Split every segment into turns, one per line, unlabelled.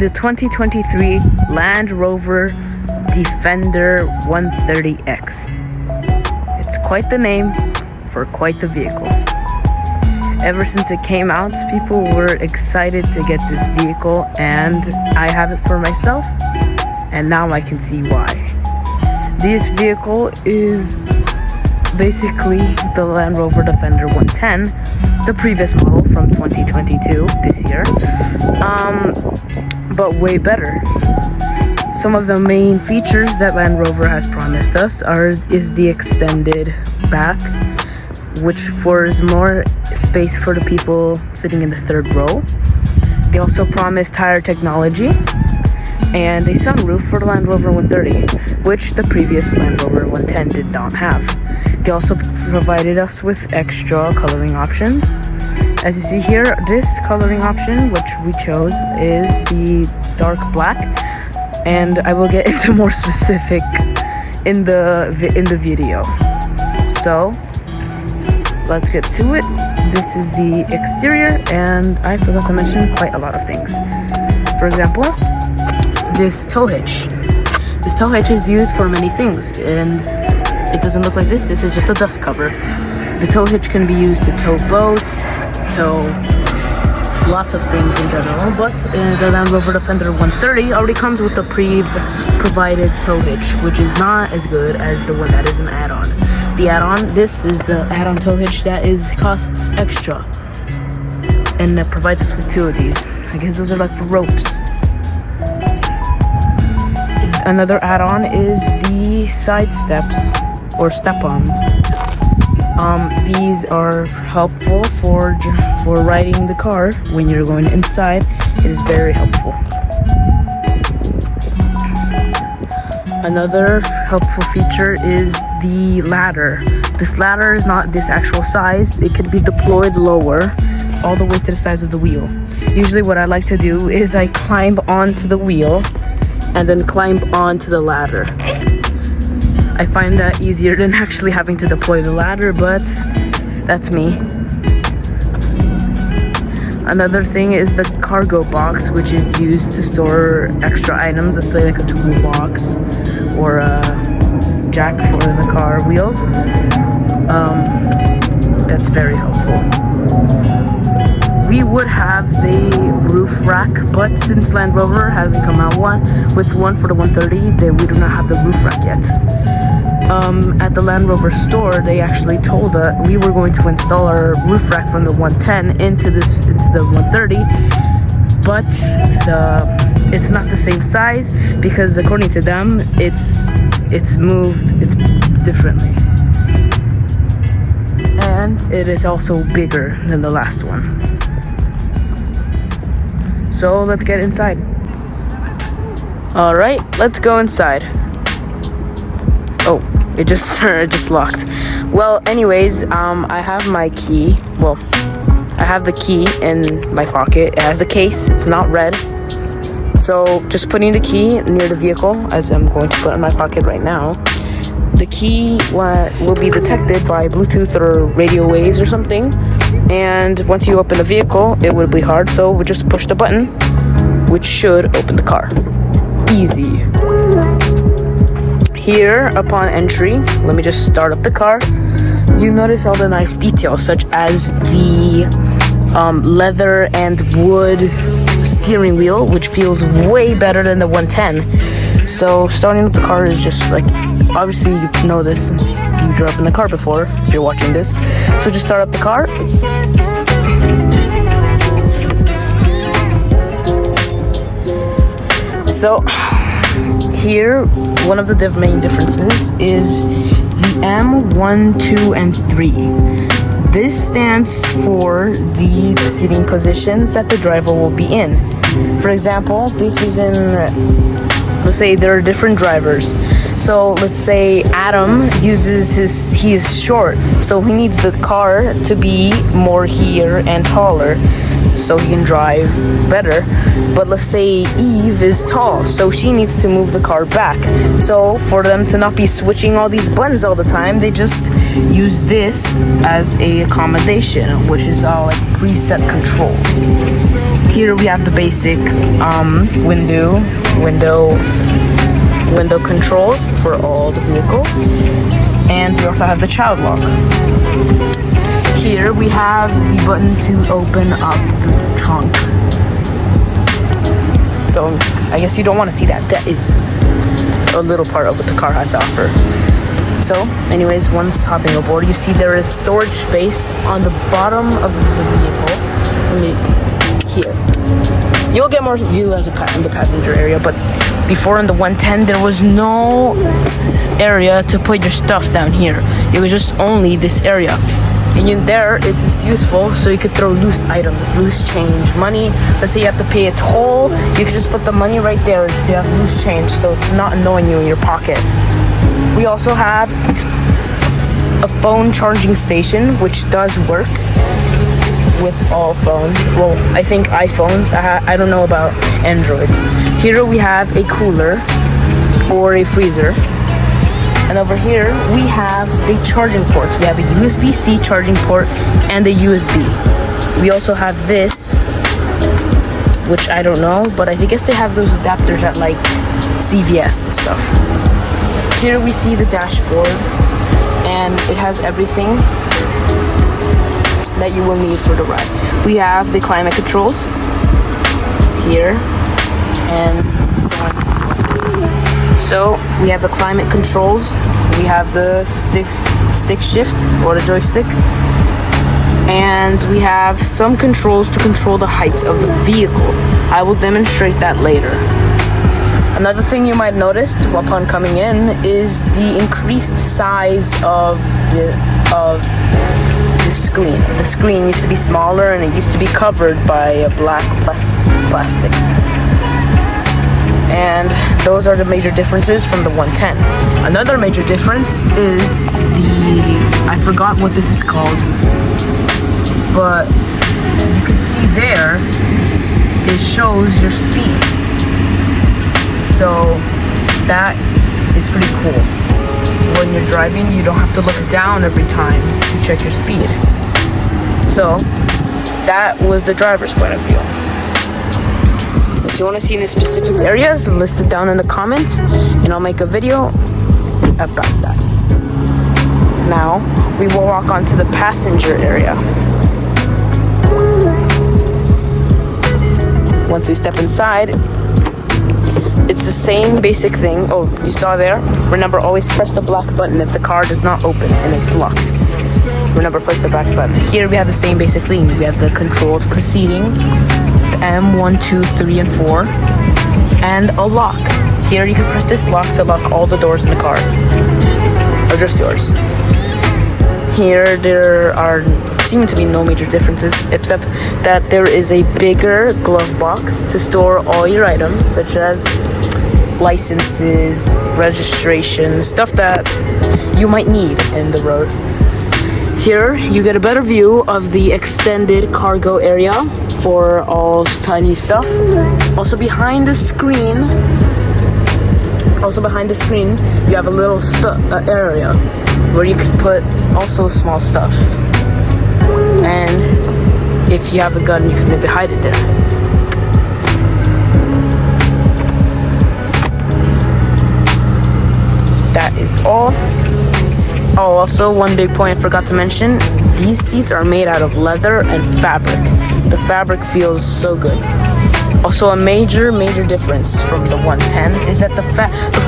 the 2023 Land Rover Defender 130X. It's quite the name for quite the vehicle. Ever since it came out, people were excited to get this vehicle, and I have it for myself, and now I can see why. This vehicle is basically the Land Rover Defender 110, the previous model from 2022, this year, but way better. Some of the main features that Land Rover has promised us is the extended back, which offers more space for the people sitting in the third row. They also promised tire technology and a sunroof for the Land Rover 130, which the previous Land Rover 110 did not have. They also provided us with extra coloring options. As you see here, this coloring option, which we chose, is the dark black, and I will get into more specific in the video. So let's get to it. This is the exterior, and I forgot to mention quite a lot of things. For example, this tow hitch. This tow hitch is used for many things, and it doesn't look like this. This is just a dust cover. The tow hitch can be used to tow boats, tow lots of things in general, but the Land Rover Defender 130 already comes with a provided tow hitch, which is not as good as the one that is an add-on. The add-on, this is the add-on tow hitch that costs extra, and that provides us with two of these. I guess those are like for ropes. Another add-on is the side steps or step-ons. These are helpful for riding the car when you're going inside. It is very helpful. Another helpful feature is the ladder. This ladder is not this actual size. It could be deployed lower, all the way to the size of the wheel. Usually what I like to do is I climb onto the wheel and then climb onto the ladder. I find that easier than actually having to deploy the ladder, but that's me. Another thing is the cargo box, which is used to store extra items, let's say like a toolbox or a jack for the car wheels. That's very helpful. We would have the roof rack, but since Land Rover hasn't come out with one for the 130, we do not have the roof rack yet. At the Land Rover store, they actually told us we were going to install our roof rack from the 110 into the 130, but it's not the same size because according to them, it's differently, and it is also bigger than the last one. So let's get inside. All right, let's go inside. Oh, it just locked. Well, anyways, I have my key. Well, I have the key in my pocket. It has a case. It's not red. So just putting the key near the vehicle, as I'm going to put in my pocket right now. The key will be detected by Bluetooth or radio waves or something. And once you open the vehicle, it will be hard. So we just push the button, which should open the car. Easy. Here, upon entry, let me just start up the car. You notice all the nice details, such as the leather and wood steering wheel, which feels way better than the 110. So starting up the car is just like, obviously you know this since you drove in the car before, if you're watching this. So just start up the car. So here, one of the main differences is the M1, 2, and 3. This stands for the sitting positions that the driver will be in. For example, this is in, let's say there are different drivers. So let's say Adam he is short, so he needs the car to be more here and taller. so he can drive better. But let's say Eve is tall, so she needs to move the car back. So for them to not be switching all these buttons all the time, they just use this as a accommodation, which is all like preset controls. Here we have the basic window controls for all the vehicle, and we also have the child lock. Here we have the button to open up the trunk. So I guess you don't want to see that. That is a little part of what the car has to offer. So anyways, once hopping aboard, you see there is storage space on the bottom of the vehicle. Here. You'll get more view as in the passenger area, but before in the 110 there was no area to put your stuff down here. It was just only this area. And in there, it's useful, so you could throw loose items, loose change, money. Let's say you have to pay a toll, you can just put the money right there if you have loose change, so it's not annoying you in your pocket. We also have a phone charging station, which does work with all phones. Well, I think iPhones. I don't know about Androids. Here we have a cooler or a freezer. And over here, we have the charging ports. We have a USB-C charging port and a USB. We also have this, which I don't know, but I guess they have those adapters at like CVS and stuff. Here we see the dashboard, and it has everything that you will need for the ride. We have the climate controls here, and so we have the climate controls, we have the stick shift or the joystick, and we have some controls to control the height of the vehicle. I will demonstrate that later. Another thing you might notice upon coming in is the increased size of the screen. The screen used to be smaller and it used to be covered by a black plastic. And those are the major differences from the 110. Another major difference is I forgot what this is called, but you can see there, it shows your speed. So that is pretty cool. When you're driving, you don't have to look down every time to check your speed. So that was the driver's point of view. If you want to see any specific areas, list it down in the comments and I'll make a video about that. Now we will walk onto the passenger area. Once we step inside, it's the same basic thing. Oh, you saw there? Remember, always press the black button if the car does not open and it's locked. Remember, press the black button. Here we have the same basic thing. We have the controls for the seating, the M1, 2, 3, and 4, and a lock. Here you can press this lock to lock all the doors in the car, or just yours. Here there are seem to be no major differences, except that there is a bigger glove box to store all your items, such as licenses, registrations, stuff that you might need in the road. Here you get a better view of the extended cargo area for all tiny stuff. Also behind the screen, you have a little area where you can put also small stuff. And if you have a gun, you can maybe hide it there. That is all. Oh, also one big point I forgot to mention, these seats are made out of leather and fabric. The fabric feels so good. Also, a major difference from the 110 is that the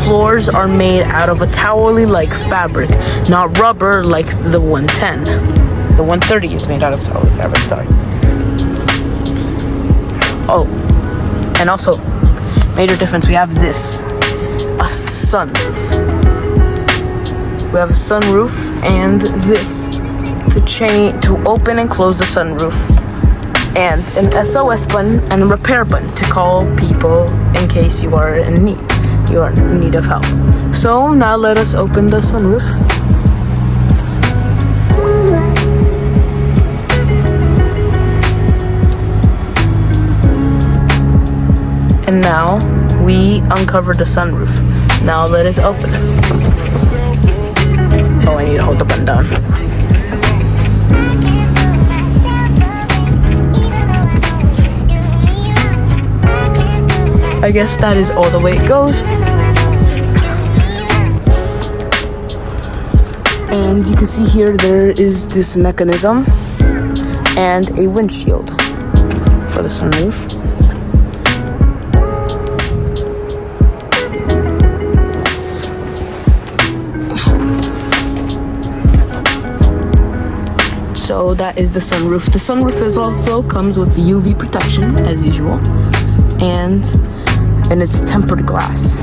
floors are made out of a towel-like fabric, not rubber like the 110. The 130 is made out of towel fabric, sorry. Oh, and also, major difference, we have this, a sunroof. We have a sunroof and this to open and close the sunroof, and an SOS button and a repair button to call people in case you are in need of help. So now let us open the sunroof. And now we uncovered the sunroof. Now let us open it. Oh, I need to hold the button down. I guess that is all the way it goes. And you can see here there is this mechanism and a windshield for the sunroof. So that is the sunroof. The sunroof is also comes with the UV protection as usual, and it's tempered glass,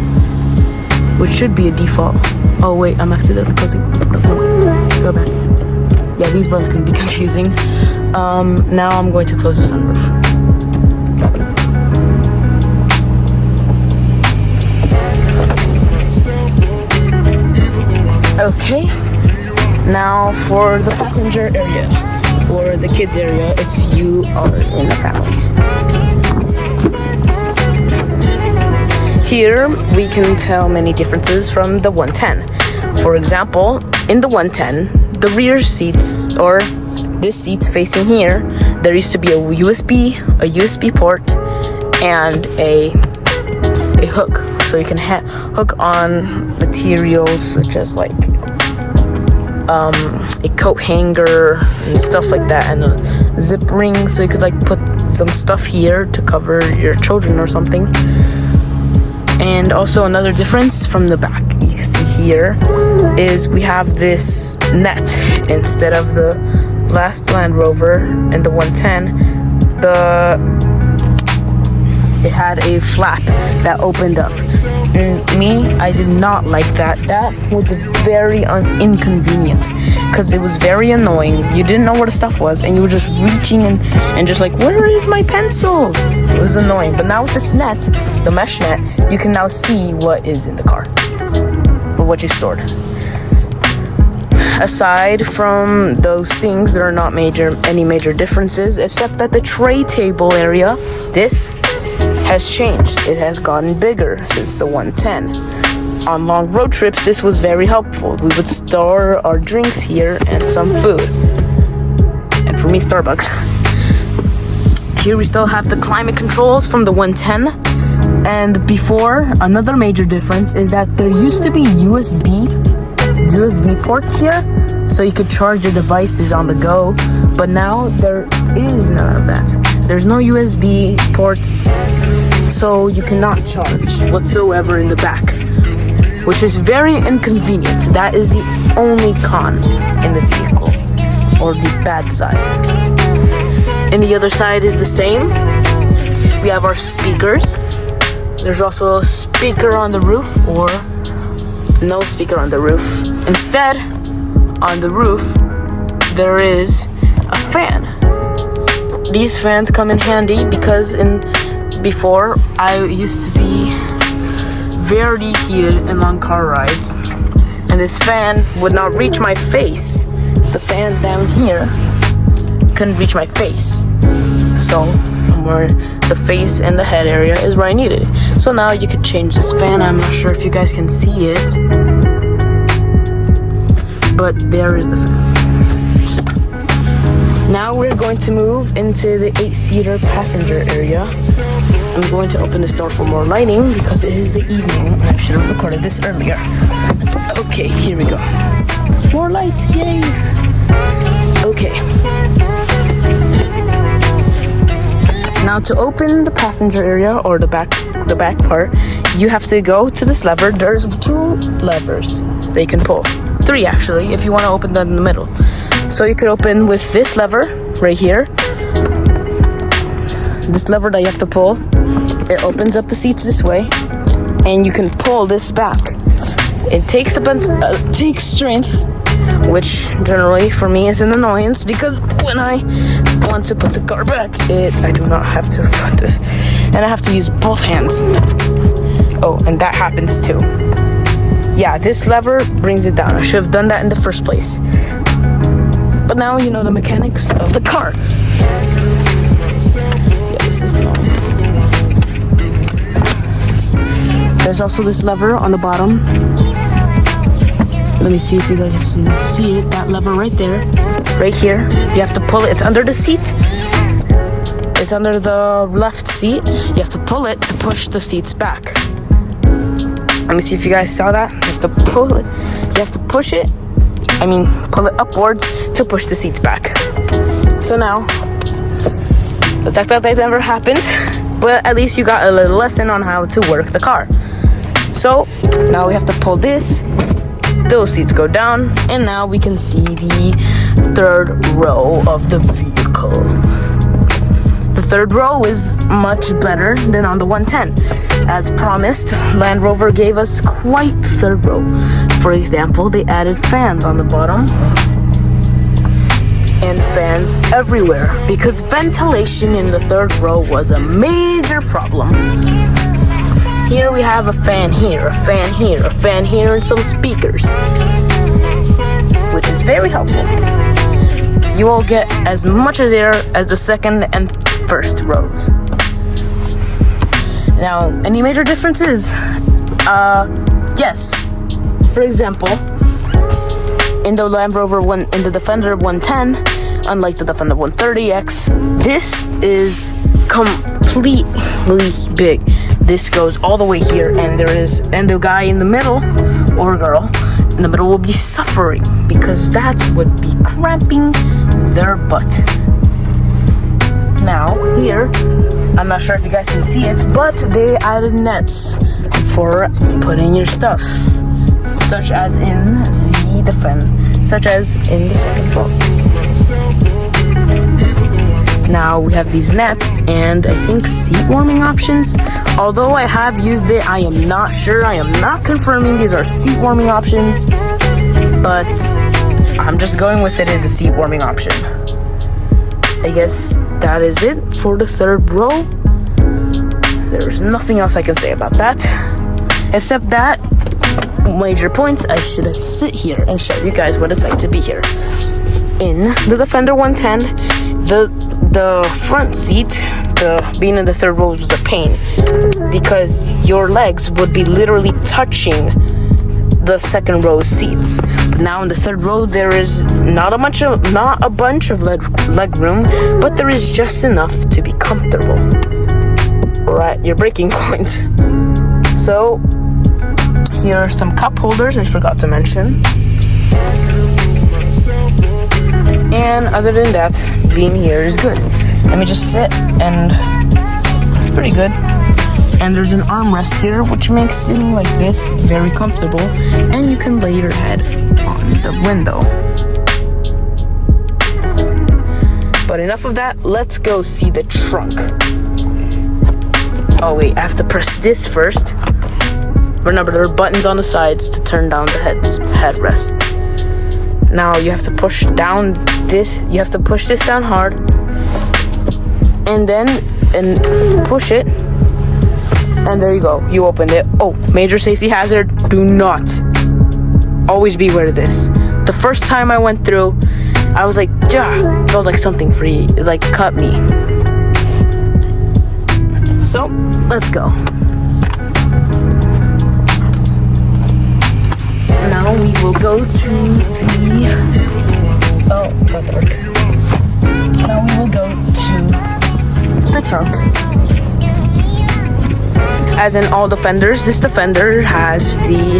which should be a default. Oh wait, I'm accidentally closing. Go back. Yeah, these buttons can be confusing. Now I'm going to close the sunroof. Okay. Now for the passenger area, or the kids area if you are in a family. Here we can tell many differences from the 110. For example, in the 110, the rear seats, or this seat's facing here, there used to be a USB port and a hook, so you can hook on materials such as like a coat hanger and stuff like that, and a zip ring, so you could like put some stuff here to cover your children or something. And also another difference from the back, you can see here, is we have this net instead of the last Land Rover and the 110. It had a flap that opened up. And me, I did not like that. That was very inconvenient because it was very annoying. You didn't know where the stuff was, and you were just reaching and just like, where is my pencil? It was annoying. But now with this net, the mesh net, you can now see what is in the car or what you stored. Aside from those things, there are not any major differences, except that the tray table area, this has changed. It has gotten bigger since the 110. On long road trips, this was very helpful. We would store our drinks here and some food. And for me, Starbucks. Here we still have the climate controls from the 110. And before, another major difference is that there used to be USB ports here, so you could charge your devices on the go. But now there is none of that. There's no USB ports, so you cannot charge whatsoever in the back, which is very inconvenient. That is the only con in the vehicle, or the bad side. And the other side is the same. We have our speakers. There's also a speaker on the roof, or no speaker on the roof. Instead, on the roof, there is a fan. These fans come in handy because before I used to be very heated in long car rides, and this fan would not reach my face. The fan down here couldn't reach my face, so where the face and the head area is where I needed it. So now you could change this fan. I'm not sure if you guys can see it, but there is the fan. Now we're going to move into the 8-seater passenger area. I'm going to open this door for more lighting because it is the evening and I should have recorded this earlier. Okay, here we go. More light, yay! Okay. Now to open the passenger area, or the back part, you have to go to this lever. There's 2 levers they can pull. 3 actually, if you want to open them in the middle. So you could open with this lever right here. This lever that you have to pull, it opens up the seats this way, and you can pull this back. It takes takes strength, which generally for me is an annoyance, because when I want to put the car back, I do not have to put this, and I have to use both hands. Oh, and that happens too. Yeah, this lever brings it down. I should have done that in the first place. But now you know the mechanics of the car. Yeah, this is annoying. There's also this lever on the bottom. Let me see if you guys can see it. That lever right there, right here. You have to pull it. It's under the seat. It's under the left seat. You have to pull it to push the seats back. Let me see if you guys saw that. You have to pull it. You have to push it. Pull it upwards to push the seats back. So now, let's act like that never happened. But at least you got a little lesson on how to work the car. So now we have to pull this. Those seats go down, and now we can see the third row of the vehicle. The third row is much better than on the 110. As promised, Land Rover gave us quite third row. For example, they added fans on the bottom and fans everywhere because ventilation in the third row was a major problem. Here we have a fan here, a fan here, a fan here, and some speakers, which is very helpful. You will get as much as air as the second and first rows. Now, any major differences? Yes. For example, in the Land Rover in the Defender 110, unlike the Defender 130X, this is completely big. This goes all the way here, and the guy in the middle, or girl in the middle, will be suffering because that would be cramping their butt. Now here, I'm not sure if you guys can see it, but they added nets for putting your stuff, such as in the second row. Now we have these nets and I think seat warming options. Although I have used it, I am not sure. I am not confirming these are seat warming options, but I'm just going with it as a seat warming option. I guess that is it for the third row. There's nothing else I can say about that, except that major points I should have sit here and show you guys what it's like to be here. In the Defender 110, the front seat, being in the third row was a pain because your legs would be literally touching the second row seats. Now in the third row there is not a bunch of leg room, but there is just enough to be comfortable. Right, your braking point. So here are some cup holders I forgot to mention. And other than that, being here is good. Let me just sit, and it's pretty good. And there's an armrest here, which makes sitting like this very comfortable, and you can lay your head on the window. But enough of that, let's go see the trunk. Oh wait, I have to press this first. Remember, there are buttons on the sides to turn down the headrests. Now you have to push down this. You have to push this down hard, and push it, and there you go. You opened it. Oh, major safety hazard. Do not. Always be aware of this. The first time I went through, I was like, yeah, felt like something free, like cut me. So let's go. Now we will go to the. Oh, not dark. Now we will go to the trunk. As in all Defenders, this Defender has the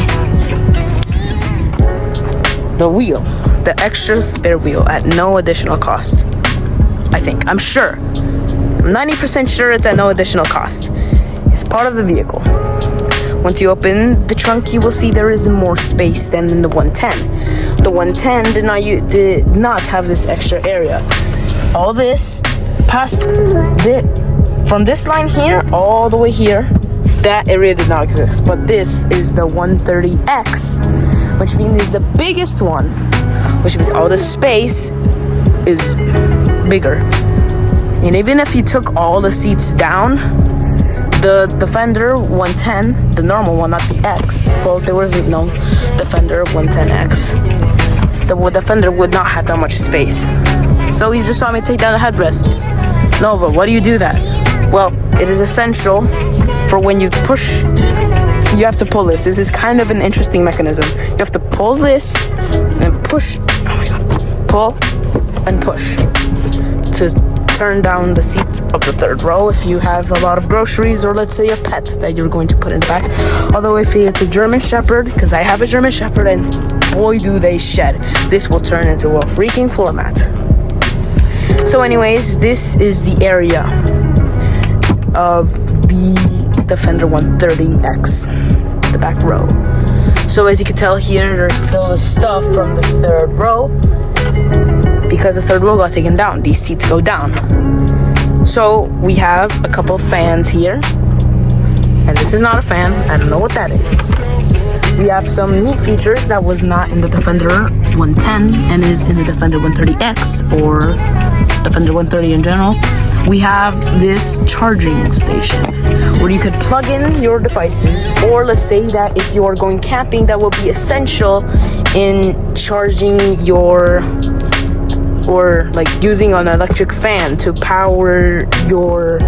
wheel, the extra spare wheel at no additional cost. I think. I'm sure. I'm 90% sure it's at no additional cost. It's part of the vehicle. Once you open the trunk, you will see there is more space than in the 110. The 110 did not have this extra area. All this from this line here all the way here, that area did not exist. But this is the 130X, which means it's the biggest one, which means all the space is bigger. And even if you took all the seats down, the Defender 110, the normal one, not the X. Well, there was no Defender 110X. The Defender would not have that much space. So you just saw me take down the headrests. Nova, why do you do that? Well, it is essential for when you push you have to pull this. This is kind of an interesting mechanism. You have to pull this and push. Oh my god. Pull and push to turn down the seats of the third row if you have a lot of groceries, or let's say a pet that you're going to put in the back. Although if it's a German Shepherd, because I have a German Shepherd, and boy do they shed, this will turn into a freaking floor mat. So anyways, this is the area of the Defender 130X, the back row. So as you can tell here, there's still the stuff from the third row, because the third row got taken down. These seats go down. So we have a couple of fans here, and this is not a fan. I don't know what that is. We have some neat features that was not in the Defender 110 and is in the Defender 130X or Defender 130 in general. We have this charging station where you could plug in your devices, or let's say that if you are going camping, that will be essential in charging your, or like using an electric fan to power your,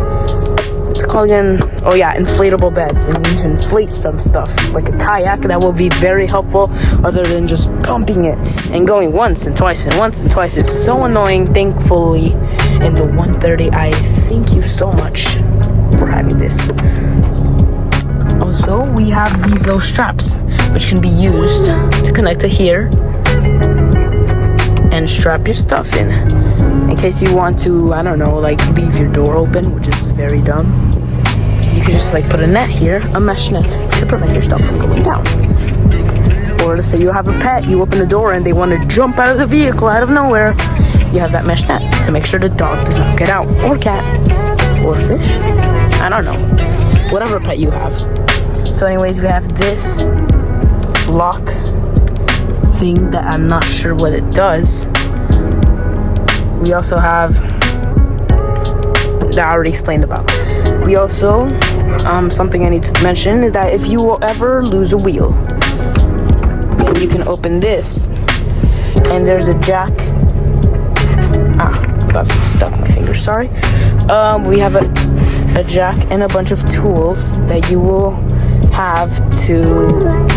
what's it called again? Oh yeah, inflatable beds, and you can inflate some stuff like a kayak. That will be very helpful, other than just pumping it and going once and twice and once and twice. It's so annoying. Thankfully in the 130, I thank you so much for having this. Also, we have these little straps which can be used to connect to here and strap your stuff in case you want to, I don't know, like leave your door open, which is very dumb. You can just like put a net here, a mesh net, to prevent your stuff from going down. Or let's say you have a pet, you open the door and they want to jump out of the vehicle out of nowhere, you have that mesh net to make sure the dog does not get out, or cat, or fish, I don't know, whatever pet you have. So anyways, we have this lock thing that I'm not sure what it does. We also have, that I already explained about. We also, something I need to mention is that if you will ever lose a wheel, then you can open this, and there's a jack. Got stuck my finger, sorry. We have a jack and a bunch of tools that you will have to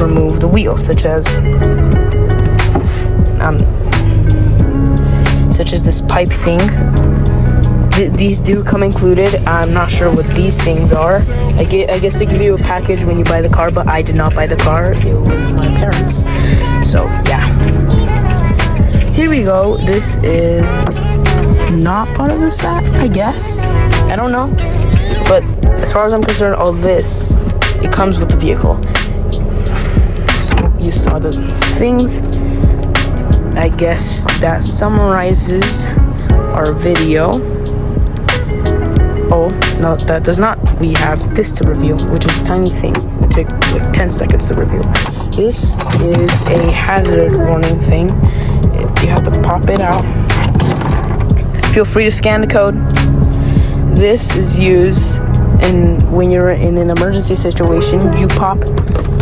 remove the wheel, such as this pipe thing. These do come included. I'm not sure what these things are. I guess they give you a package when you buy the car, but I did not buy the car. It was my parents. So yeah. Here we go. This is not part of the set, I guess. I don't know. But as far as I'm concerned, all this, it comes with the vehicle. So you saw the things. I guess that summarizes our video. Oh, no, that does not. We have this to review, which is a tiny thing. It took like 10 seconds to review. This is a hazard warning thing. You have to pop it out. Feel free to scan the code. This is used when you're in an emergency situation. You pop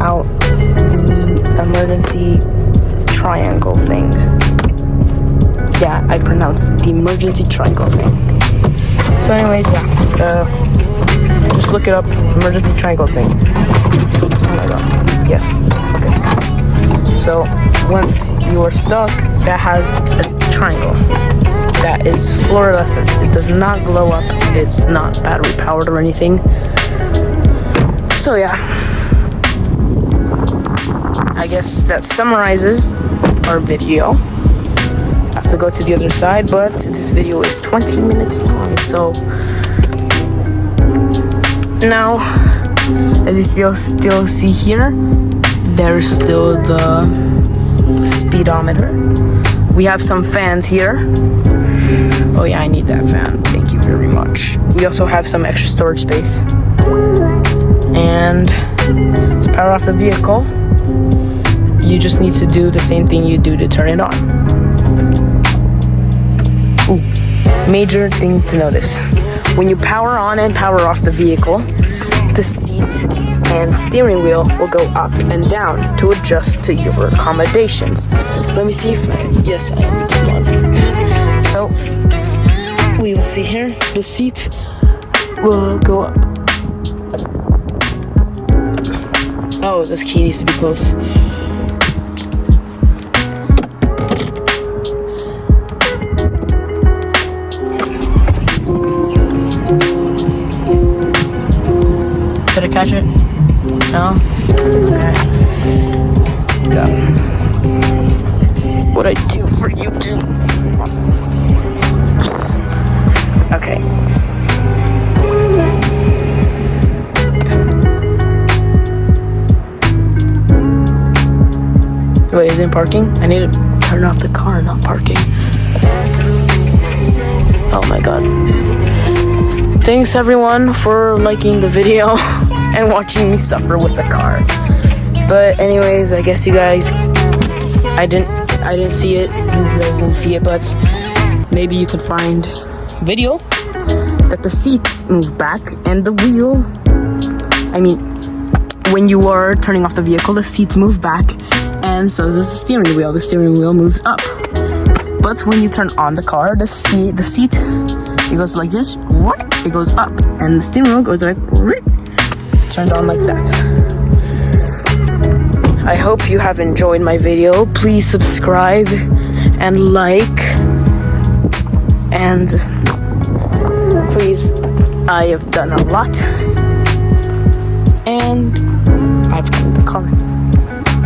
out the emergency triangle thing. Yeah, I pronounced it, the emergency triangle thing. So anyways, yeah, just look it up, emergency triangle thing. Oh my god, yes, okay. So once you are stuck, that has a triangle that is fluorescent. It does not glow up, it's not battery powered or anything. So yeah, I guess that summarizes our video. I have to go to the other side, but this video is 20 minutes long. So now, as you still see here, there's still the speedometer. We have some fans here. Oh yeah, I need that fan, thank you very much. We also have some extra storage space. And to power off the vehicle, you just need to do the same thing you do to turn it on. Ooh, major thing to notice. When you power on and power off the vehicle, the seat and steering wheel will go up and down to adjust to your accommodations. Let me see if yes, I am muted. So we will see here, the seat will go up Oh, this key needs to be close. Did I catch it? No? Okay. Go. What I do for YouTube. Okay. Wait, is it parking? I need to turn off the car, not parking. Oh my god. Thanks everyone for liking the video and watching me suffer with the car. But anyways, I guess you guys, I didn't see it. You guys didn't see it, but maybe you can find video that the seats move back and the wheel, I mean, when you are turning off the vehicle, the seats move back, and so does the steering wheel. The steering wheel moves up. But when you turn on the car, the seat, it goes like this, it goes up, and the steering wheel goes like, turned on like that. I hope you have enjoyed my video. Please subscribe and like, and please, I have done a lot, and I've cleaned the car.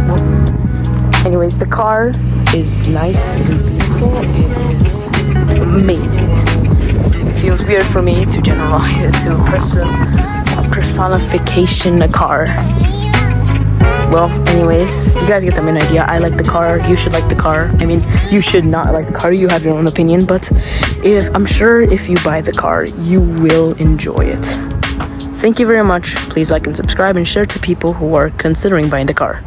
Well, anyways, the car is nice, it is beautiful, it is amazing. It feels weird for me to generalize, to personification a car. Well, anyways, you guys get the main idea. I like the car, you should like the car. I mean, you should not like the car, you have your own opinion, but I'm sure if you buy the car, you will enjoy it. Thank you very much. Please like and subscribe and share to people who are considering buying the car.